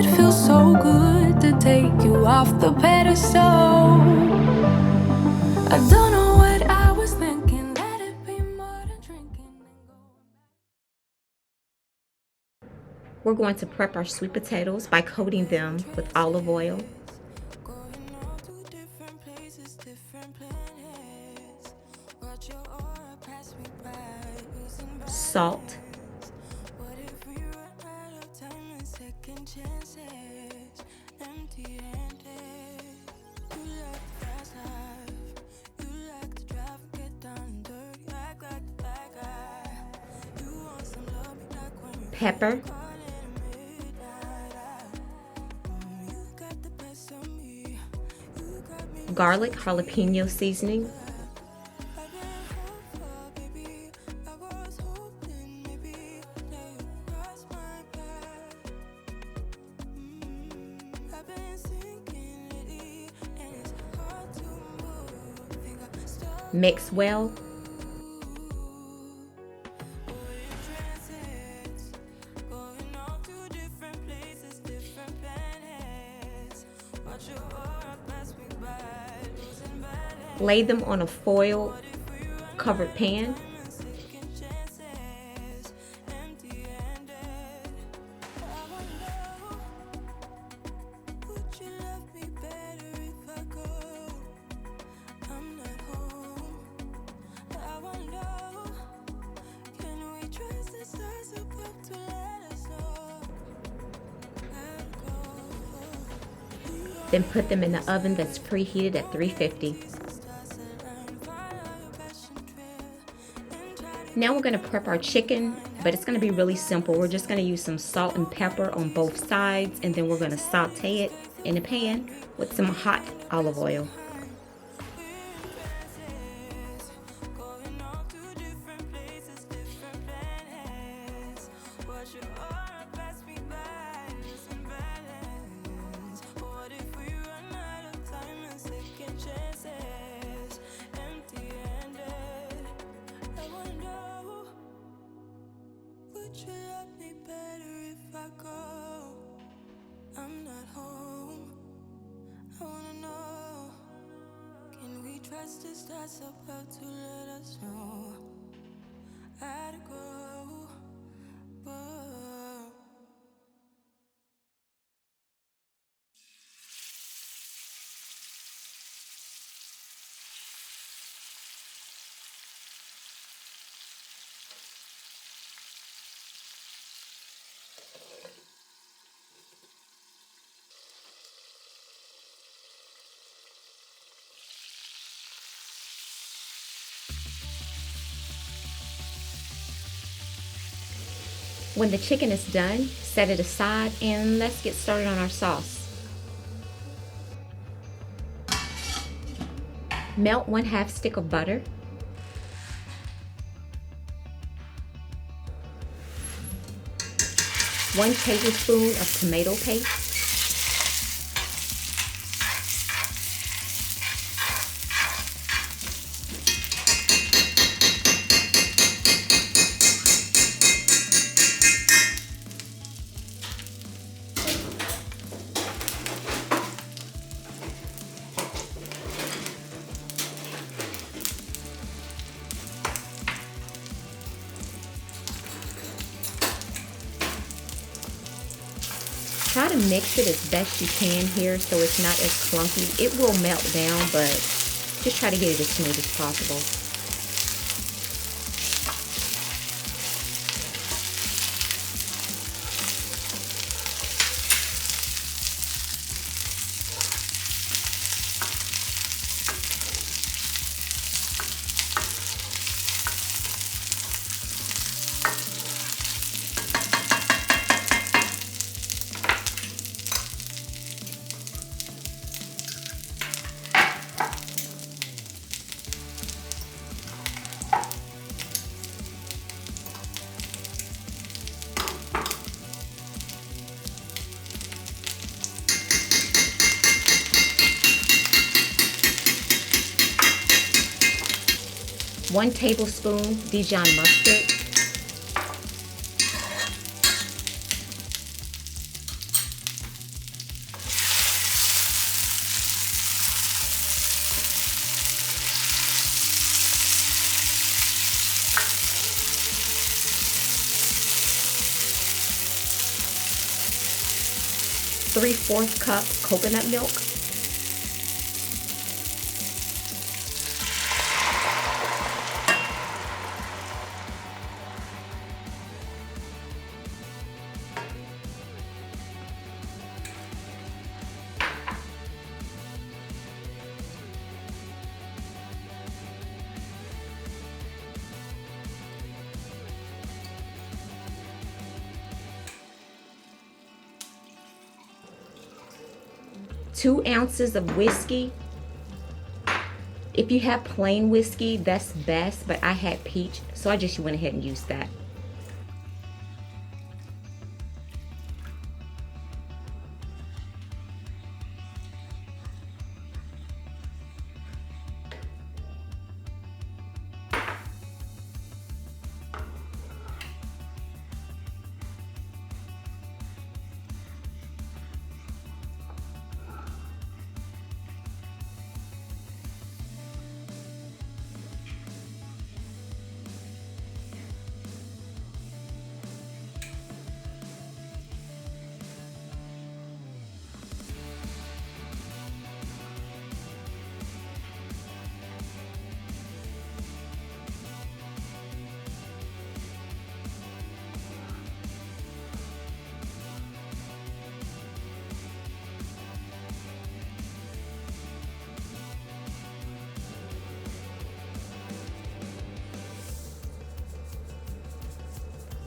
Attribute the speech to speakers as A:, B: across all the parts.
A: it feels so good to take you off the pedestal. I don't know what I was thinking. Let it be more than drinking.
B: We're going to prep our sweet potatoes by coating them with olive oil, salt, pepper, garlic jalapeno seasoning, mix well. Lay them on a foil covered pan. Then put them in the oven that's preheated at 350. Now we're going to prep our chicken, but it's going to be really simple. We're just going to use some salt and pepper on both sides, and then we're going to saute it in a pan with some hot olive oil.
A: Justice that's about to let us know how to go.
B: When the chicken is done, set it aside and let's get started on our sauce. Melt 1/2 stick of butter. One tablespoon of tomato paste. Try to mix it as best you can here so it's not as clumpy. It will melt down, but just try to get it as smooth as possible. One tablespoon Dijon mustard. 3/4 cup coconut milk. 2 ounces of whiskey. If you have plain whiskey, that's best, but I had peach, so I just went ahead and used that.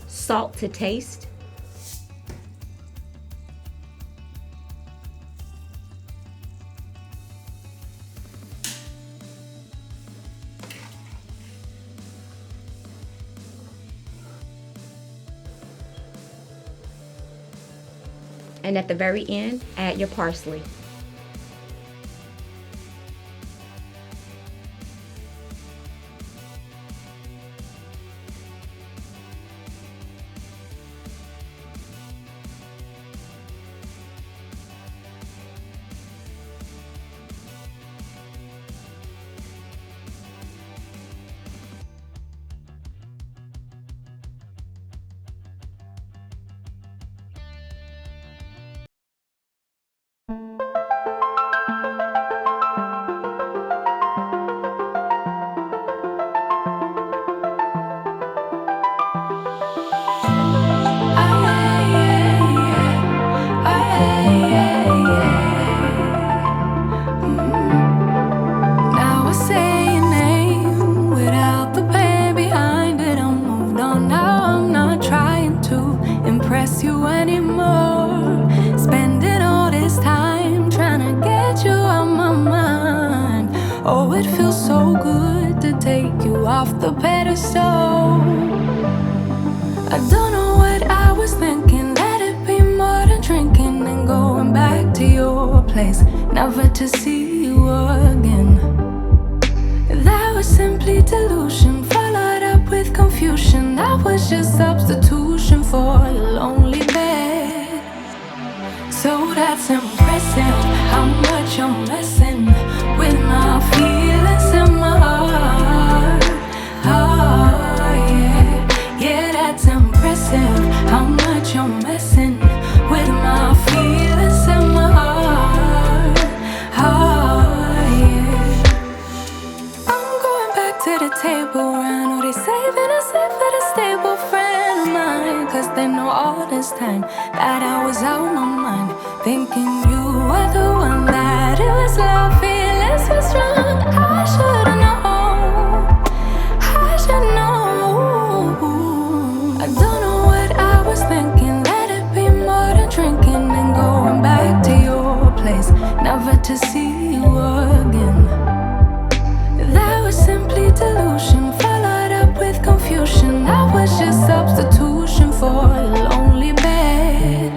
B: Salt to taste. And at the very end, add your parsley.
A: Now I say your name without the pain behind it. I'm moved on now. I'm not trying to impress you anymore. Spending all this time trying to get you out my mind. Oh, it feels so good to take you off the pedestal. I don't know what I was thinking. Let it be more than drinking and going back to your place, never to see you again. That was simply delusion, followed up with confusion. That was just substitution for a lonely bed. So that's impressive, how much I'm messing with my feelings in my heart. Oh, yeah, yeah, that's impressive, how much I'm messing with my feelings in my heart. Oh, yeah. I'm going back to the table, I know they saving us up for the stable friend of mine. Cause they know all this time that I was out my mind, thinking you were the one, that it was love, feelings were strong. I should've known, I should know. I don't know what I was thinking. Let it be more than drinking and going back to your place, never to see you again. That was simply delusion, followed up with confusion. That was just substitution for a lonely bed.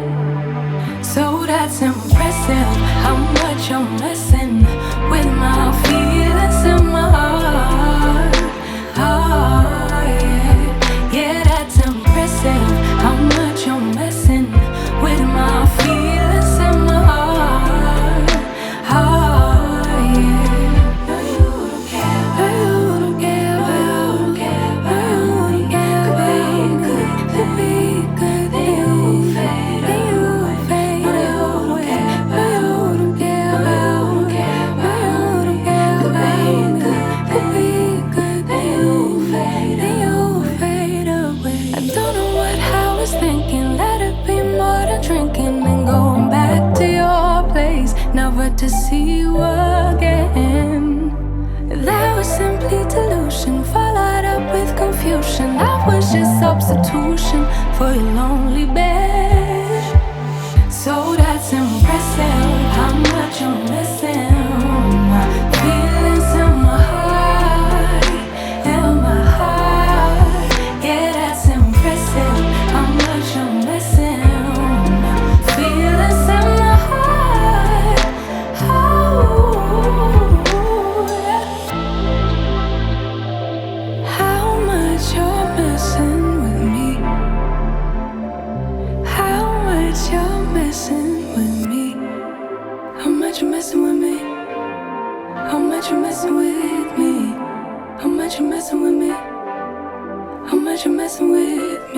A: So that's impressive, how much I'm messing with my feelings in my heart. Oh, yeah, yeah, that's impressive, how much I'm messing with my feelings in my heart. Oh, yeah. No, you don't care, no, you don't care, no, you don't care, no, you don't care, babe. Could be good, then you fade away, no, you don't to see you again. That was simply delusion, followed up with confusion. That was just substitution for your lonely bed. So that's impressive, how much you're missing. Feelings in my heart, yeah, that's impressive, how much you're missing. Feelings in my heart, how much you're messing with me. How much you're messing with me. How much you're messing with me. How much you're messing with me. How much you're messing with me. How much you're messing with me.